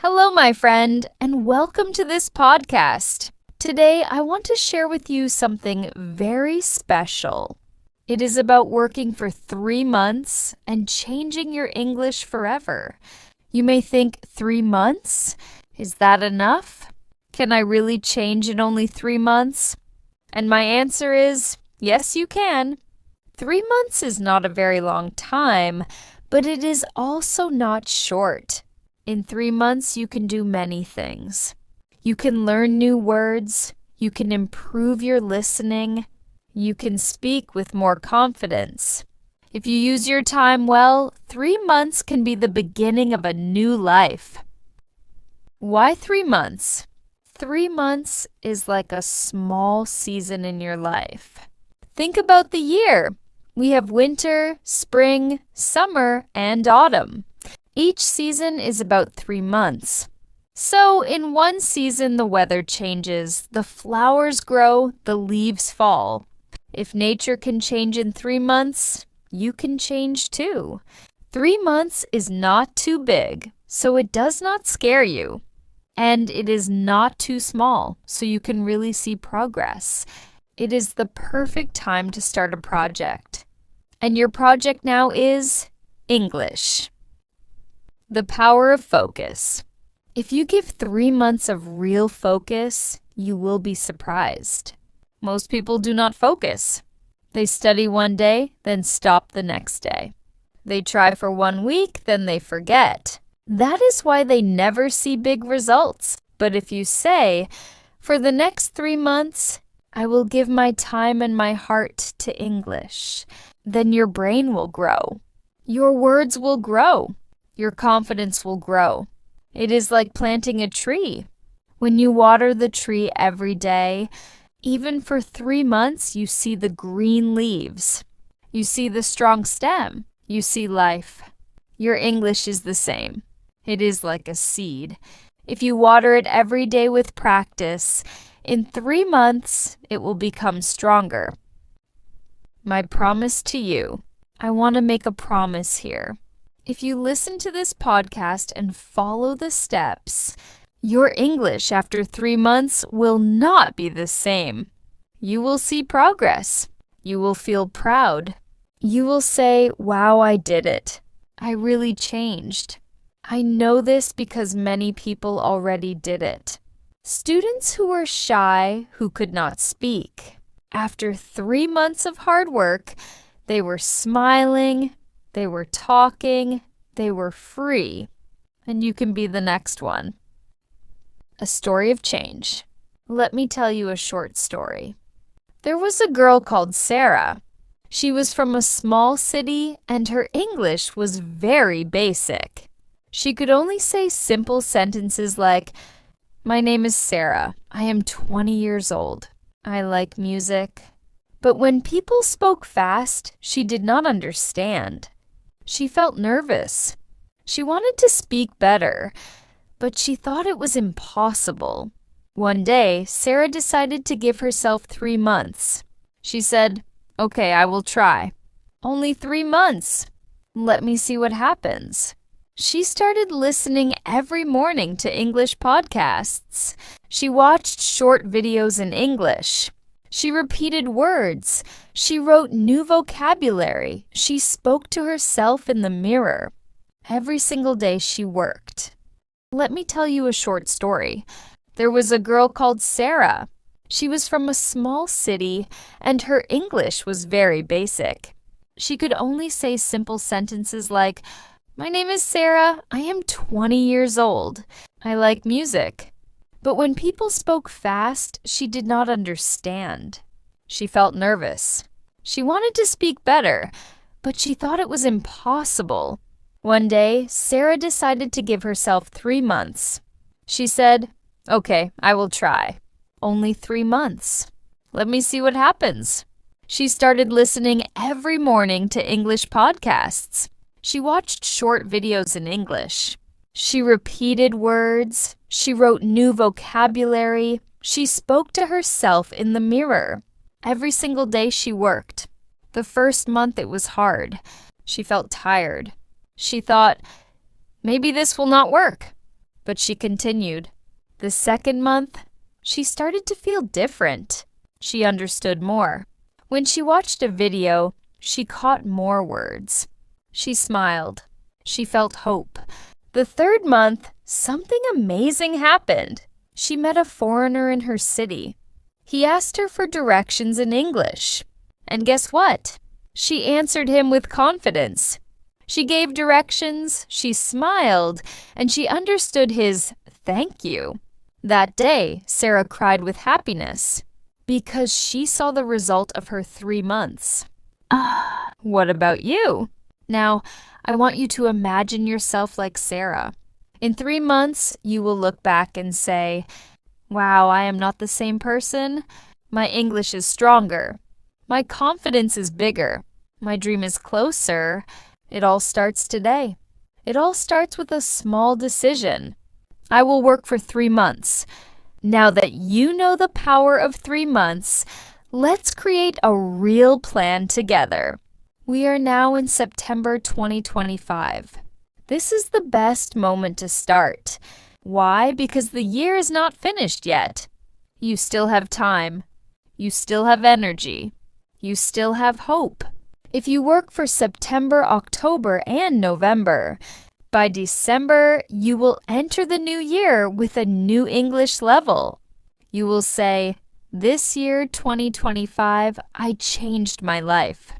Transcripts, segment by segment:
Hello, my friend, and welcome to this podcast. Today, I want to share with you something very special. It is about working for 3 months and changing your English forever. You may think, 3 months? Is that enough? Can I really change in only 3 months? And my answer is, yes, you can. 3 months is not a very long time, but it is also not short. In 3 months, you can do many things. You can learn new words. You can improve your listening. You can speak with more confidence. If you use your time well, 3 months can be the beginning of a new life. Why 3 months? 3 months is like a small season in your life. Think about the year. We have winter, spring, summer, and autumn. Each season is about 3 months. So in one season, the weather changes, the flowers grow, the leaves fall. If nature can change in 3 months, you can change too. 3 months is not too big, so it does not scare you. And it is not too small, so you can really see progress. It is the perfect time to start a project. And your project now is English. The power of focus. If you give 3 months of real focus, you will be surprised. Most people do not focus. They study one day, then stop the next day. They try for 1 week, then they forget. That is why they never see big results. But if you say, for the next 3 months, I will give my time and my heart to English, then your brain will grow. Your words will grow. Your confidence will grow. It is like planting a tree. When you water the tree every day, even for 3 months, you see the green leaves. You see the strong stem. You see life. Your English is the same. It is like a seed. If you water it every day with practice, in 3 months, it will become stronger. My promise to you. I want to make a promise here. If you listen to this podcast and follow the steps, your English after 3 months will not be the same. You will see progress. You will feel proud. You will say, wow, I did it. I really changed. I know this because many people already did it. Students who were shy, who could not speak. After 3 months of hard work, they were smiling, they were talking, they were free, and you can be the next one. A story of change. Let me tell you a short story. There was a girl called Sarah. She was from a small city, and her English was very basic. She could only say simple sentences like, my name is Sarah. I am 20 years old. I like music. But when people spoke fast, she did not understand. She felt nervous. She wanted to speak better, but she thought it was impossible. One day, Sarah decided to give herself 3 months. She said, okay, I will try. Only 3 months. Let me see what happens. She started listening every morning to English podcasts. She watched short videos in English. She repeated words. She wrote new vocabulary. She spoke to herself in the mirror. Every single day she worked. Let me tell you a short story. There was a girl called Sarah. She was from a small city, and her English was very basic. She could only say simple sentences like, my name is Sarah. I am 20 years old. I like music. But when people spoke fast, she did not understand. She felt nervous. She wanted to speak better, but she thought it was impossible. One day, Sarah decided to give herself 3 months. She said, okay, I will try. Only 3 months. Let me see what happens. She started listening every morning to English podcasts. She watched short videos in English. She repeated words. She wrote new vocabulary. She spoke to herself in the mirror. Every single day she worked. The first month it was hard. She felt tired. She thought, maybe this will not work. But she continued. The second month, she started to feel different. She understood more. When she watched a video, she caught more words. She smiled. She felt hope. The third month, something amazing happened. She met a foreigner in her city. He asked her for directions in English. And guess what? She answered him with confidence. She gave directions, she smiled, and she understood his thank you. That day, Sarah cried with happiness because she saw the result of her 3 months. What about you? Now, I want you to imagine yourself like Sarah. In 3 months, you will look back and say, wow, I am not the same person. My English is stronger. My confidence is bigger. My dream is closer. It all starts today. It all starts with a small decision. I will work for 3 months. Now that you know the power of 3 months, let's create a real plan together. We are now in September 2025. This is the best moment to start. Why? Because the year is not finished yet. You still have time. You still have energy. You still have hope. If you work for September, October, and November, by December, you will enter the new year with a new English level. You will say, this year, 2025, I changed my life.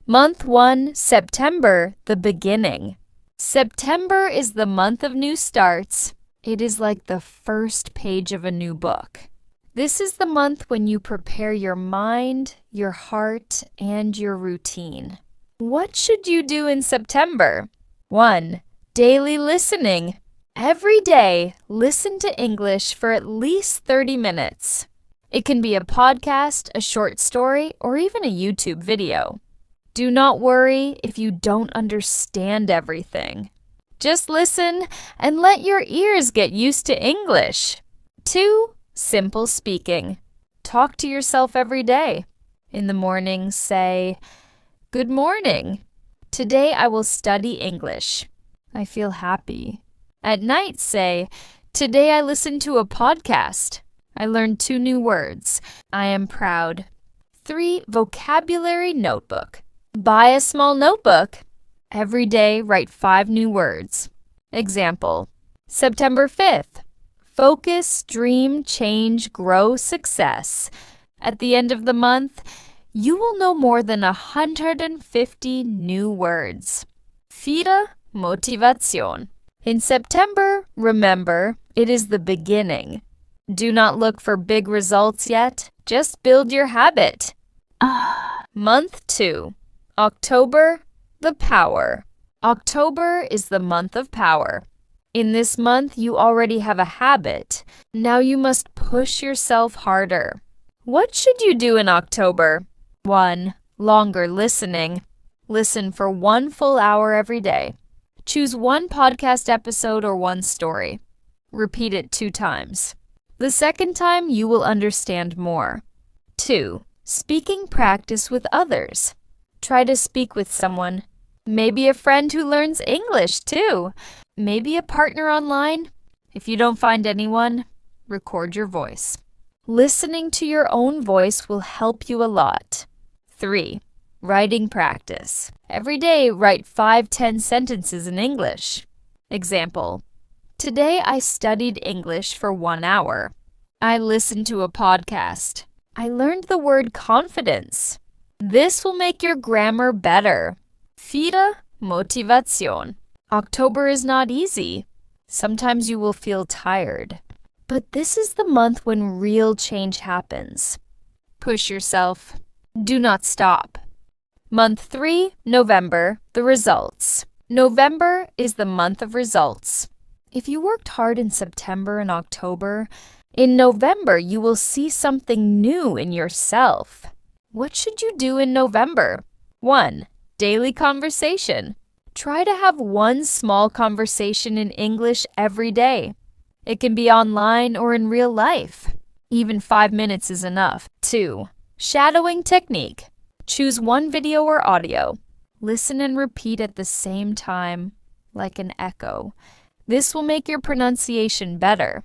Month 1, September, the beginning. September is the month of new starts. It is like the first page of a new book. This is the month when you prepare your mind, your heart, and your routine. What should you do in September? 1. Daily listening. Every day, listen to English for at least 30 minutes. It can be a podcast, a short story, or even a YouTube video. Do not worry if you don't understand everything. Just listen and let your ears get used to English. 2. Simple speaking. Talk to yourself every day. In the morning, say, good morning. Today I will study English. I feel happy. At night, say, today I listened to a podcast. I learned 2 new words. I am proud. 3. Vocabulary notebook. Buy a small notebook. Every day, write 5 new words. Example, September 5th. Focus, dream, change, grow, success. At the end of the month, you will know more than 150 new words. 4. Motivation. In September, remember, it is the beginning. Do not look for big results yet. Just build your habit. Month 2. October, the power. October is the month of power. In this month, you already have a habit. Now you must push yourself harder. What should you do in October? 1. Longer listening. Listen for 1 full hour every day. Choose 1 podcast episode or 1 story. Repeat it 2 times. The second time, you will understand more. 2. Speaking practice with others. Try to speak with someone. Maybe a friend who learns English too. Maybe a partner online. If you don't find anyone, record your voice. Listening to your own voice will help you a lot. 3. Writing practice. Every day, write 5-10 sentences in English. Example, today I studied English for 1 hour. I listened to a podcast. I learned the word confidence. This will make your grammar better. 4. Motivation. October is not easy. Sometimes you will feel tired. But this is the month when real change happens. Push yourself. Do not stop. Month 3, November, the results. November is the month of results. If you worked hard in September and October, in November you will see something new in yourself. What should you do in November? 1. Daily conversation. Try to have 1 small conversation in English every day. It can be online or in real life. Even 5 minutes is enough. 2. Shadowing technique. Choose 1 video or audio. Listen and repeat at the same time, like an echo. This will make your pronunciation better.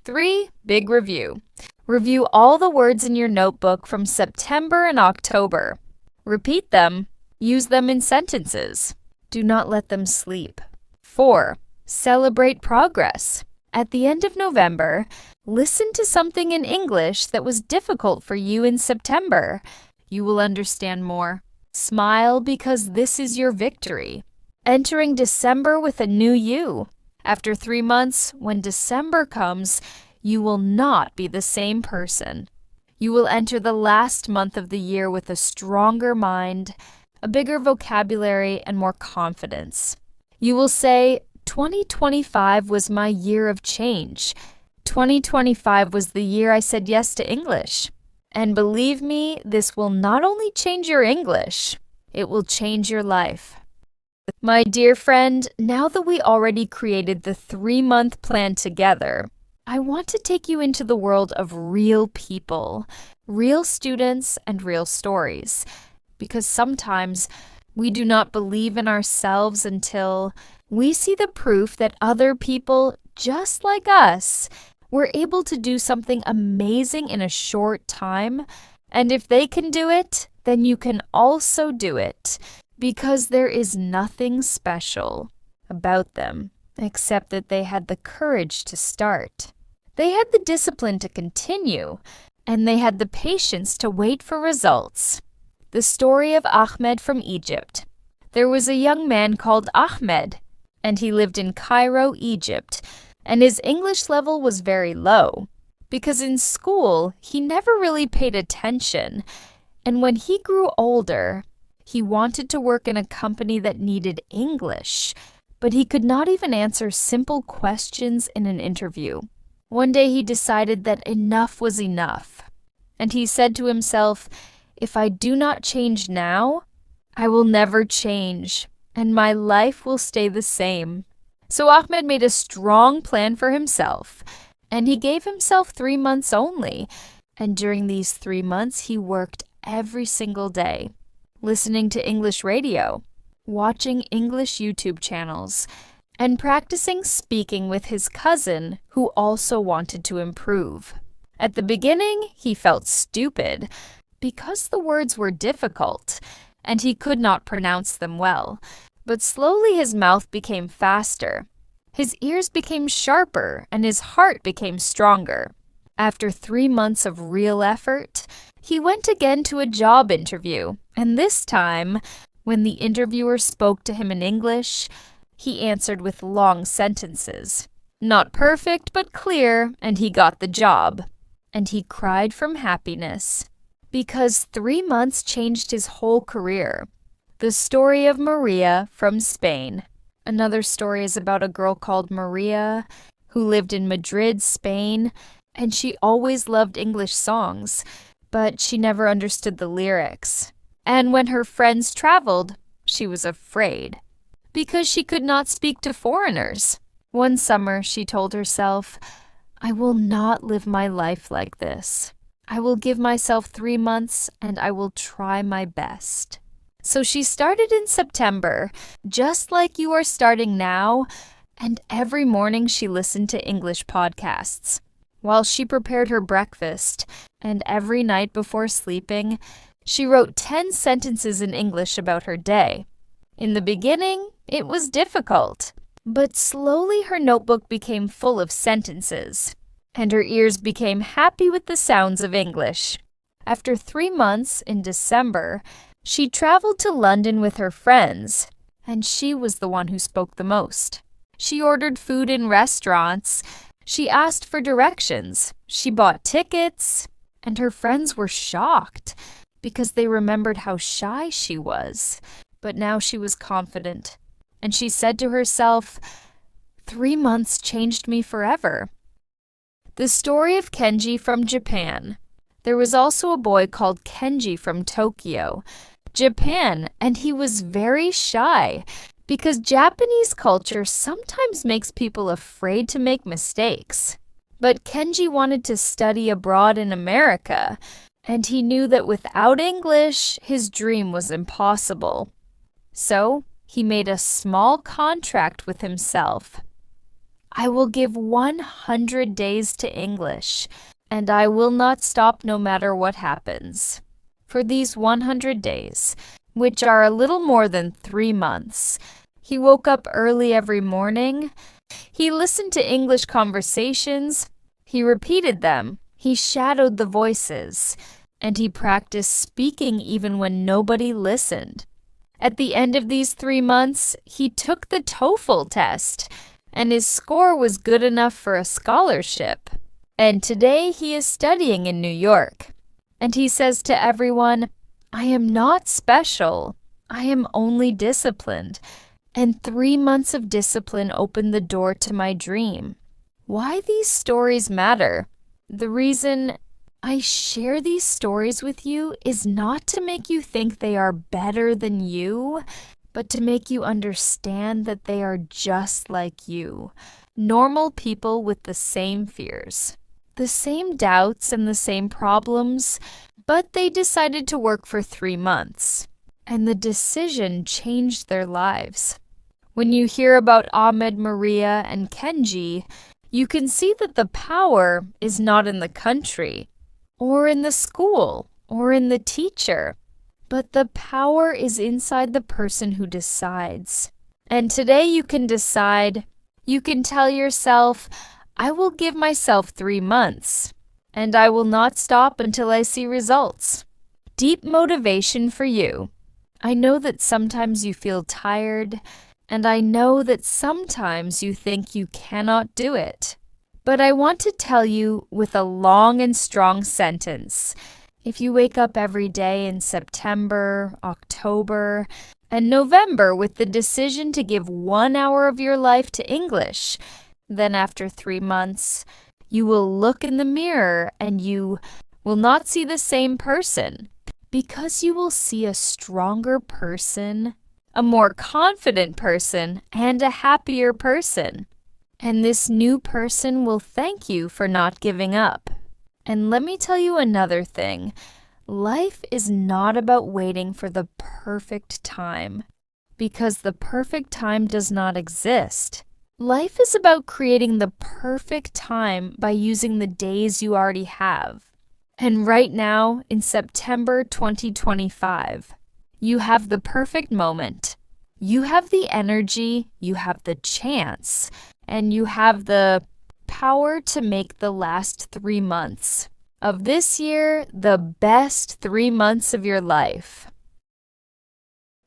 3. Big review. Review all the words in your notebook from September and October. Repeat them. Use them in sentences. Do not let them sleep. 4. Celebrate progress. At the end of November, listen to something in English that was difficult for you in September. You will understand more. Smile because this is your victory. Entering December with a new you. After 3 months, when December comes, you will not be the same person. You will enter the last month of the year with a stronger mind, a bigger vocabulary, and more confidence. You will say, 2025 was my year of change. 2025 was the year I said yes to English. And believe me, this will not only change your English, it will change your life. My dear friend, now that we already created the 3-month plan together, I want to take you into the world of real people, real students, and real stories. Because sometimes we do not believe in ourselves until we see the proof that other people, just like us, were able to do something amazing in a short time. And if they can do it, then you can also do it. Because there is nothing special about them, except that they had the courage to start. They had the discipline to continue, and they had the patience to wait for results. The story of Ahmed from Egypt. There was a young man called Ahmed, and he lived in Cairo, Egypt, and his English level was very low, because in school he never really paid attention, and when he grew older, he wanted to work in a company that needed English, but he could not even answer simple questions in an interview. One day he decided that enough was enough, and he said to himself, if I do not change now, I will never change, and my life will stay the same. So Ahmed made a strong plan for himself, and he gave himself 3 months only, and during these 3 months he worked every single day, listening to English radio, watching English YouTube channels, and practicing speaking with his cousin who also wanted to improve. At the beginning, he felt stupid because the words were difficult and he could not pronounce them well, but slowly his mouth became faster, his ears became sharper, and his heart became stronger. After 3 months of real effort, he went again to a job interview, and this time, when the interviewer spoke to him in English, he answered with long sentences. Not perfect, but clear, and he got the job. And he cried from happiness, because 3 months changed his whole career. The story of Maria from Spain. Another story is about a girl called Maria who lived in Madrid, Spain, and she always loved English songs, but she never understood the lyrics. And when her friends traveled, she was afraid, because she could not speak to foreigners. One summer, she told herself, I will not live my life like this. I will give myself 3 months, and I will try my best. So she started in September, just like you are starting now, and every morning she listened to English podcasts, while she prepared her breakfast, and every night before sleeping, she wrote 10 sentences in English about her day. In the beginning, it was difficult, but slowly her notebook became full of sentences, and her ears became happy with the sounds of English. After 3 months, in December, she traveled to London with her friends, and she was the one who spoke the most. She ordered food in restaurants, she asked for directions, she bought tickets, and her friends were shocked because they remembered how shy she was. But now she was confident, and she said to herself, 3 months changed me forever. The story of Kenji from Japan. There was also a boy called Kenji from Tokyo, Japan, and he was very shy because Japanese culture sometimes makes people afraid to make mistakes. But Kenji wanted to study abroad in America, and he knew that without English, his dream was impossible. So, he made a small contract with himself. I will give 100 days to English, and I will not stop no matter what happens. For these 100 days, which are a little more than 3 months, he woke up early every morning. He listened to English conversations. He repeated them. He shadowed the voices. And he practiced speaking even when nobody listened. At the end of these 3 months, he took the TOEFL test, and his score was good enough for a scholarship. And today he is studying in New York. And he says to everyone, I am not special. I am only disciplined. And 3 months of discipline opened the door to my dream. Why these stories matter? The reason I share these stories with you is not to make you think they are better than you, but to make you understand that they are just like you. Normal people with the same fears, the same doubts and the same problems, but they decided to work for 3 months. And the decision changed their lives. When you hear about Ahmed, Maria, and Kenji, you can see that the power is not in the country, or in the school, or in the teacher, but the power is inside the person who decides. And today you can decide, you can tell yourself, I will give myself 3 months, and I will not stop until I see results. Deep motivation for you. I know that sometimes you feel tired, and I know that sometimes you think you cannot do it. But I want to tell you with a long and strong sentence. If you wake up every day in September, October, and November with the decision to give 1 hour of your life to English, then after 3 months, you will look in the mirror and you will not see the same person, because you will see a stronger person, a more confident person, and a happier person. And this new person will thank you for not giving up. And let me tell you another thing. Life is not about waiting for the perfect time, because the perfect time does not exist. Life is about creating the perfect time by using the days you already have. And right now, in September 2025, you have the perfect moment. You have the energy, you have the chance, and you have the power to make the last 3 months of this year the best 3 months of your life.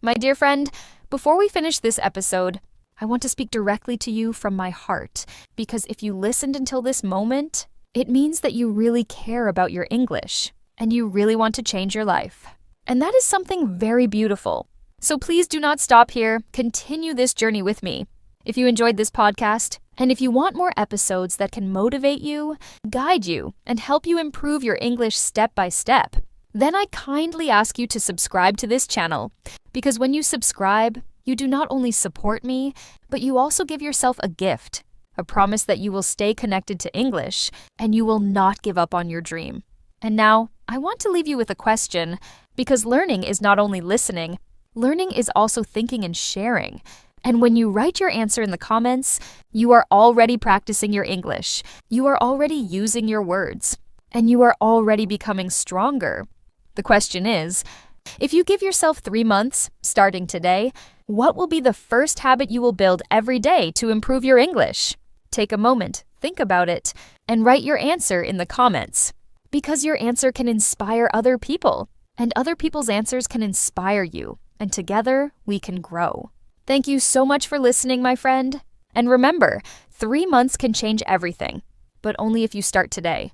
My dear friend, before we finish this episode, I want to speak directly to you from my heart, because if you listened until this moment, it means that you really care about your English and you really want to change your life. And that is something very beautiful. So please do not stop here. Continue this journey with me. If you enjoyed this podcast, and if you want more episodes that can motivate you, guide you, and help you improve your English step by step, then I kindly ask you to subscribe to this channel, because when you subscribe, you do not only support me, but you also give yourself a gift, a promise that you will stay connected to English, and you will not give up on your dream. And now, I want to leave you with a question, because learning is not only listening, learning is also thinking and sharing. And when you write your answer in the comments, you are already practicing your English. You are already using your words. And you are already becoming stronger. The question is, if you give yourself 3 months, starting today, what will be the first habit you will build every day to improve your English? Take a moment, think about it, and write your answer in the comments. Because your answer can inspire other people, and other people's answers can inspire you. And together, we can grow. Thank you so much for listening, my friend. And remember, 3 months can change everything, but only if you start today.